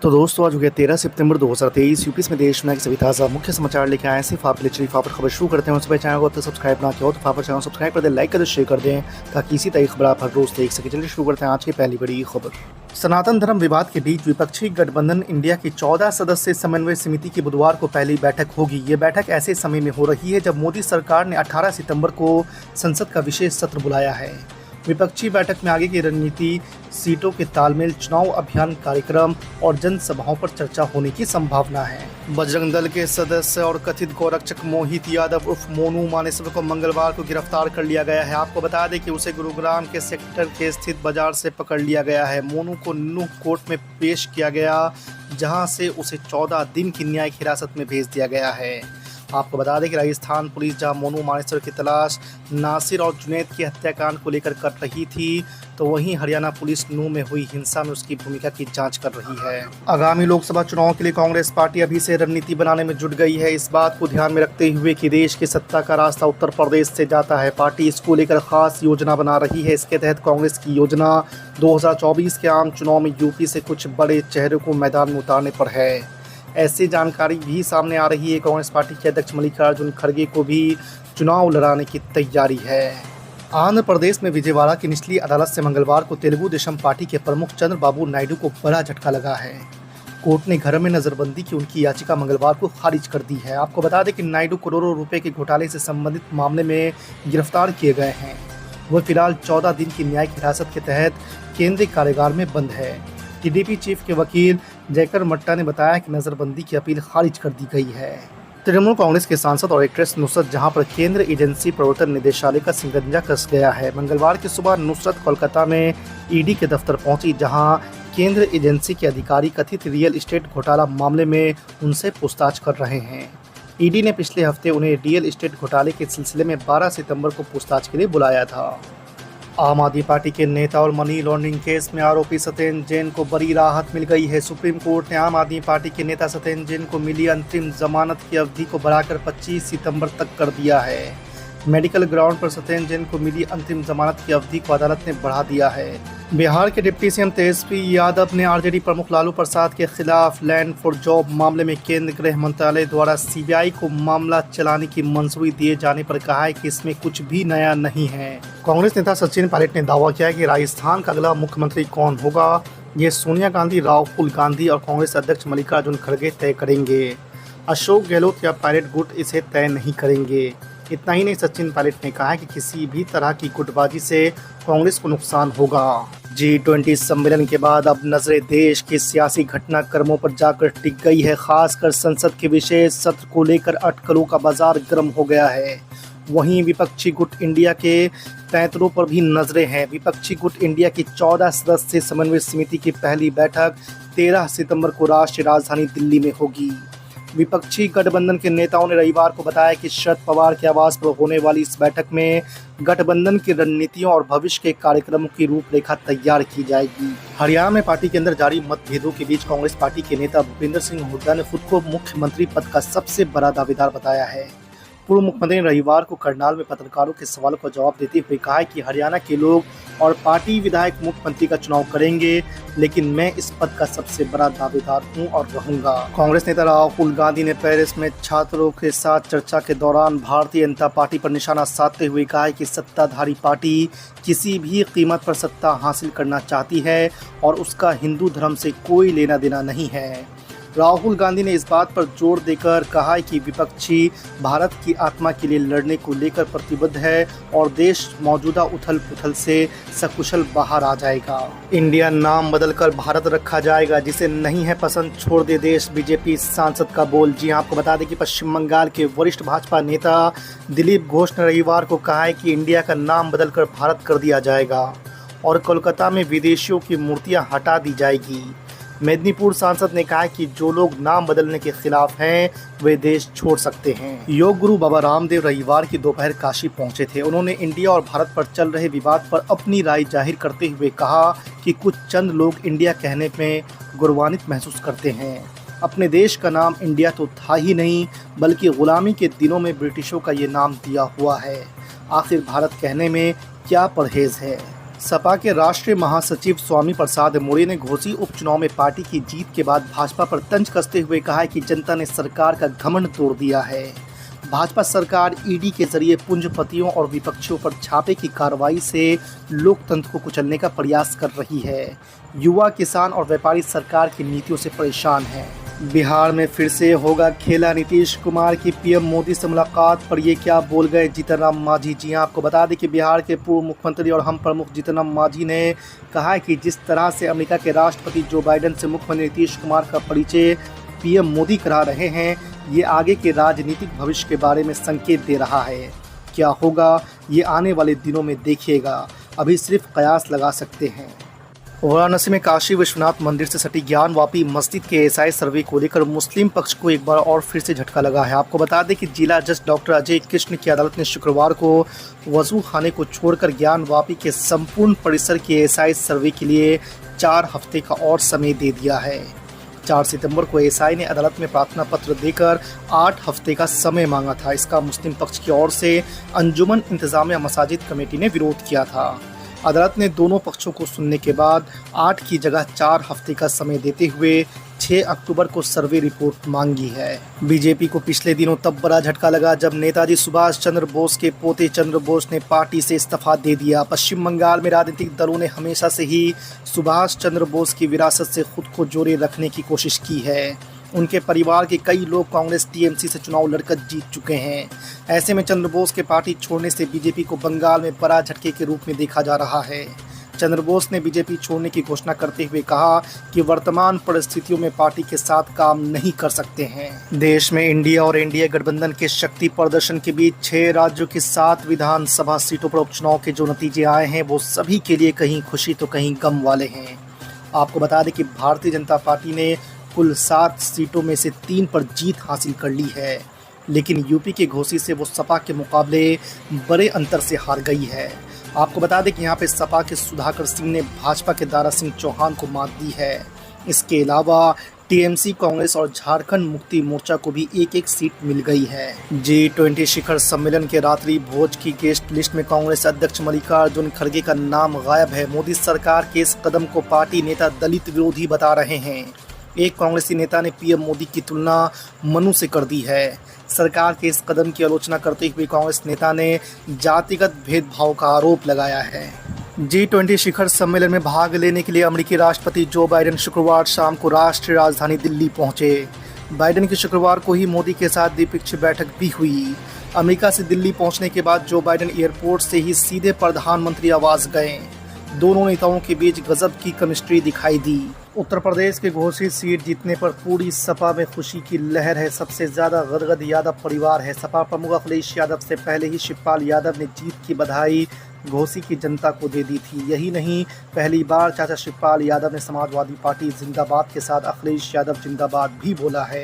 तो दोस्तों आज हो गया 13 सितंबर 2023 यूपी में देश में सभी ताज़ा मुख्य समाचार लेके आए सिर्फ आपके लिए। चलिए फापर खबर शुरू करते हैं। उससे पहले चैनल को अब तक सब्सक्राइब ना किया हो तो फापर चैनल सब्सक्राइब कर दें, लाइक कर दें, शेयर कर दें ताकि इसी तरह खबर आप हर रोज़ देख सकें। चलिए शुरू करते हैं आज की पहली बड़ी खबर। सनातन धर्म विवाद के बीच विपक्षी गठबंधन इंडिया की 14 सदस्यीय समन्वय समिति की बुधवार को पहली बैठक होगी। ये बैठक ऐसे समय में हो रही है जब मोदी सरकार ने 18 सितंबर को संसद का विशेष सत्र बुलाया है। विपक्षी बैठक में आगे की रणनीति, सीटों के तालमेल, चुनाव अभियान कार्यक्रम और जनसभाओं पर चर्चा होने की संभावना है। बजरंग दल के सदस्य और कथित गौरक्षक मोहित यादव उर्फ मोनू मानेसर को मंगलवार को गिरफ्तार कर लिया गया है। आपको बता दें कि उसे गुरुग्राम के सेक्टर के स्थित बाजार से पकड़ लिया गया है। मोनू को न्यू कोर्ट में पेश किया गया, जहां से उसे 14 दिन की न्यायिक हिरासत में भेज दिया गया है। आपको बता दें कि राजस्थान पुलिस जहां मोनू मानेसर की तलाश नासिर और जुनैद की हत्याकांड को लेकर कर रही थी, तो वहीं हरियाणा पुलिस नू में हुई हिंसा में उसकी भूमिका की जांच कर रही है। आगामी लोकसभा चुनाव के लिए कांग्रेस पार्टी अभी से रणनीति बनाने में जुट गई है। इस बात को ध्यान में रखते हुए कि देश की सत्ता का रास्ता उत्तर प्रदेश से जाता है, पार्टी इसको लेकर खास योजना बना रही है। इसके तहत कांग्रेस की योजना 2024 के आम चुनाव में यूपी से कुछ बड़े चेहरों को मैदान में उतारने पर है। ऐसी जानकारी भी सामने आ रही है। कांग्रेस पार्टी के अध्यक्ष मल्लिकार्जुन खड़गे को भी चुनाव लड़ाने की तैयारी है। आंध्र प्रदेश में विजयवाड़ा की निचली अदालत से मंगलवार को तेलुगु देशम पार्टी के प्रमुख चंद्रबाबू नायडू को बड़ा झटका लगा है। कोर्ट ने घर में नजरबंदी की उनकी याचिका मंगलवार को खारिज कर दी है। आपको बता दें कि नायडू करोड़ों रुपए के घोटाले से संबंधित मामले में गिरफ्तार किए गए हैं। वह फिलहाल 14 दिन की न्यायिक हिरासत के तहत केंद्रीय कारागार में बंद है। टीडीपी चीफ के वकील जयकर मट्टा ने बताया कि नजरबंदी की अपील खारिज कर दी गई है। तृणमूल कांग्रेस के सांसद और एक्ट्रेस नुसरत जहां पर केंद्र एजेंसी प्रवर्तन निदेशालय का शिकंजा कस गया है। मंगलवार की सुबह नुसरत कोलकाता में ईडी के दफ्तर पहुंची, जहां केंद्र एजेंसी के अधिकारी कथित रियल एस्टेट घोटाला मामले में उनसे पूछताछ कर रहे हैं। ईडी ने पिछले हफ्ते उन्हें रियल एस्टेट घोटाले के सिलसिले में 12 सितंबर को पूछताछ के लिए बुलाया था। आम आदमी पार्टी के नेता और मनी लॉन्ड्रिंग केस में आरोपी सत्येंद्र जैन को बड़ी राहत मिल गई है। सुप्रीम कोर्ट ने आम आदमी पार्टी के नेता सत्येंद्र जैन को मिली अंतरिम जमानत की अवधि को बढ़ाकर 25 सितंबर तक कर दिया है। मेडिकल ग्राउंड पर सत्येंद्र जैन को मिली अंतरिम जमानत की अवधि को अदालत ने बढ़ा दिया है। बिहार के डिप्टी सीएम तेजस्वी यादव ने आरजेडी प्रमुख लालू प्रसाद के खिलाफ लैंड फॉर जॉब मामले में केंद्र गृह मंत्रालय द्वारा सीबीआई को मामला चलाने की मंजूरी दिए जाने पर कहा है कि इसमें कुछ भी नया नहीं है। कांग्रेस नेता सचिन पायलट ने दावा किया है कि राजस्थान का अगला मुख्यमंत्री कौन होगा, ये सोनिया गांधी, राहुल गांधी और कांग्रेस अध्यक्ष मल्लिकार्जुन खड़गे तय करेंगे। अशोक गहलोत या पायलट गुट इसे तय नहीं करेंगे। इतना ही नहीं, सचिन पायलट ने कहा है कि किसी भी तरह की गुटबाजी से कांग्रेस को नुकसान होगा। G20 सम्मेलन के बाद अब नजरें देश के सियासी घटनाक्रमों पर जाकर टिक गई है। खासकर संसद के विशेष सत्र को लेकर अटकलों का बाजार गर्म हो गया है। वहीं विपक्षी गुट इंडिया के पैंतरों पर भी नजरें हैं। विपक्षी गुट इंडिया की 14 सदस्यीय समन्वय समिति की पहली बैठक 13 सितंबर को राष्ट्रीय राजधानी दिल्ली में होगी। विपक्षी गठबंधन के नेताओं ने रविवार को बताया कि शरद पवार के आवास पर होने वाली इस बैठक में गठबंधन की रणनीतियों और भविष्य के कार्यक्रमों की रूपरेखा तैयार की जाएगी। हरियाणा में पार्टी के अंदर जारी मतभेदों के बीच कांग्रेस पार्टी के नेता भूपेंद्र सिंह हुड्डा ने खुद को मुख्यमंत्री पद का सबसे बड़ा दावेदार बताया है। पूर्व मुख्यमंत्री ने रविवार को करनाल में पत्रकारों के सवालों का जवाब देते हुए कहा है कि हरियाणा के लोग और पार्टी विधायक मुख्यमंत्री का चुनाव करेंगे, लेकिन मैं इस पद का सबसे बड़ा दावेदार हूं और रहूंगा। कांग्रेस नेता राहुल गांधी ने पेरिस में छात्रों के साथ चर्चा के दौरान भारतीय जनता पार्टी पर निशाना साधते हुए कहा है कि सत्ताधारी पार्टी किसी भी कीमत पर सत्ता हासिल करना चाहती है और उसका हिंदू धर्म से कोई लेना देना नहीं है। राहुल गांधी ने इस बात पर जोर देकर कहा है कि विपक्षी भारत की आत्मा के लिए लड़ने को लेकर प्रतिबद्ध है और देश मौजूदा उथल पुथल से सकुशल बाहर आ जाएगा। इंडिया नाम बदलकर भारत रखा जाएगा, जिसे नहीं है पसंद छोड़ दे देश, बीजेपी सांसद का बोल। जी आपको बता दें कि पश्चिम बंगाल के वरिष्ठ भाजपा नेता दिलीप घोष ने रविवार को कहा है कि इंडिया का नाम बदलकर भारत कर दिया जाएगा और कोलकाता में विदेशियों की मूर्तियां हटा दी जाएगी। मेदिनीपुर सांसद ने कहा कि जो लोग नाम बदलने के खिलाफ हैं वे देश छोड़ सकते हैं। योग गुरु बाबा रामदेव रविवार की दोपहर काशी पहुंचे थे। उन्होंने इंडिया और भारत पर चल रहे विवाद पर अपनी राय जाहिर करते हुए कहा कि कुछ चंद लोग इंडिया कहने में गौरवान्वित महसूस करते हैं। अपने देश का नाम इंडिया तो था ही नहीं, बल्कि गुलामी के दिनों में ब्रिटिशों का ये नाम दिया हुआ है। आखिर भारत कहने में क्या परहेज है। सपा के राष्ट्रीय महासचिव स्वामी प्रसाद मौर्य ने घोसी उपचुनाव में पार्टी की जीत के बाद भाजपा पर तंज कसते हुए कहा है कि जनता ने सरकार का घमंड तोड़ दिया है। भाजपा सरकार ईडी के जरिए पूंजीपतियों और विपक्षियों पर छापे की कार्रवाई से लोकतंत्र को कुचलने का प्रयास कर रही है। युवा, किसान और व्यापारी सरकार की नीतियों से परेशान हैं। बिहार में फिर से होगा खेला। नीतीश कुमार की पीएम मोदी से मुलाकात पर ये क्या बोल गए जीतन राम मांझी। जी हां, आपको बता दें कि बिहार के पूर्व मुख्यमंत्री और हम प्रमुख जीतन राम मांझी ने कहा है कि जिस तरह से अमेरिका के राष्ट्रपति जो बाइडेन से मुख्यमंत्री नीतीश कुमार का परिचय पीएम मोदी करा रहे हैं, ये आगे के राजनीतिक भविष्य के बारे में संकेत दे रहा है। क्या होगा ये आने वाले दिनों में देखिएगा, अभी सिर्फ कयास लगा सकते हैं। वाराणसी में काशी विश्वनाथ मंदिर से सटी ज्ञानवापी मस्जिद के एसआई सर्वे को लेकर मुस्लिम पक्ष को एक बार और फिर से झटका लगा है। आपको बता दें कि जिला जज डॉक्टर अजय कृष्ण की अदालत ने शुक्रवार को वजू खाने को छोड़कर ज्ञानवापी के संपूर्ण परिसर के एसआई सर्वे के लिए 4 हफ्ते का और समय दे दिया है। 4 सितंबर को एसआई ने अदालत में प्रार्थना पत्र देकर 8 हफ्ते का समय मांगा था। इसका मुस्लिम पक्ष की ओर से अंजुमन इंतजामिया मसाजिद कमेटी ने विरोध किया था। अदालत ने दोनों पक्षों को सुनने के बाद 8 की जगह 4 हफ्ते का समय देते हुए 6 अक्टूबर को सर्वे रिपोर्ट मांगी है। बीजेपी को पिछले दिनों तब बड़ा झटका लगा जब नेताजी सुभाष चंद्र बोस के पोते चंद्र बोस ने पार्टी से इस्तीफा दे दिया। पश्चिम बंगाल में राजनीतिक दलों ने हमेशा से ही सुभाष चंद्र बोस की विरासत से खुद को जोड़े रखने की कोशिश की है। उनके परिवार के कई लोग कांग्रेस टीएमसी से चुनाव लड़कर जीत चुके हैं। ऐसे में चंद्र बोस के पार्टी छोड़ने से बीजेपी को बंगाल में बड़ा झटके के रूप में देखा जा रहा है। चंद्र बोस ने बीजेपी छोड़ने की घोषणा करते हुए कहा कि वर्तमान परिस्थितियों में पार्टी के साथ काम नहीं कर सकते हैं। देश में इंडिया और एनडीए गठबंधन के शक्ति प्रदर्शन के बीच 6 राज्यों की 7 विधानसभा सीटों पर उपचुनाव के जो नतीजे आए हैं वो सभी के लिए कहीं खुशी तो कहीं गम वाले हैं। आपको बता दें कि भारतीय जनता पार्टी ने कुल 7 सीटों में से 3 पर जीत हासिल कर ली है, लेकिन यूपी के घोसी से वो सपा के मुकाबले बड़े अंतर से हार गई है। आपको बता दें कि यहाँ पे सपा के सुधाकर सिंह ने भाजपा के दारा सिंह चौहान को मात दी है। इसके अलावा टीएमसी, कांग्रेस और झारखंड मुक्ति मोर्चा को भी एक सीट मिल गई है। G20 शिखर सम्मेलन के रात्रि भोज की गेस्ट लिस्ट में कांग्रेस अध्यक्ष मल्लिकार्जुन खड़गे का नाम गायब है। मोदी सरकार के इस कदम को पार्टी नेता दलित विरोधी बता रहे हैं। एक कांग्रेसी नेता ने पीएम मोदी की तुलना मनु से कर दी है। सरकार के इस कदम की आलोचना करते हुए कांग्रेस नेता ने जातिगत भेदभाव का आरोप लगाया है। G20 शिखर सम्मेलन में भाग लेने के लिए अमेरिकी राष्ट्रपति जो बाइडेन शुक्रवार शाम को राष्ट्रीय राजधानी दिल्ली पहुंचे। बाइडेन की शुक्रवार को ही मोदी के साथ द्विपक्षीय बैठक भी हुई। अमेरिका से दिल्ली पहुंचने के बाद जो बाइडेन एयरपोर्ट से ही सीधे प्रधानमंत्री आवास गए। दोनों नेताओं के बीच गजब की केमिस्ट्री दिखाई दी। उत्तर प्रदेश के घोसी सीट जीतने पर पूरी सपा में खुशी की लहर है। सबसे ज्यादा गदगद यादव परिवार है। सपा प्रमुख अखिलेश यादव से पहले ही शिवपाल यादव ने जीत की बधाई घोसी की जनता को दे दी थी। यही नहीं, पहली बार चाचा शिवपाल यादव ने समाजवादी पार्टी जिंदाबाद के साथ अखिलेश यादव जिंदाबाद भी बोला है।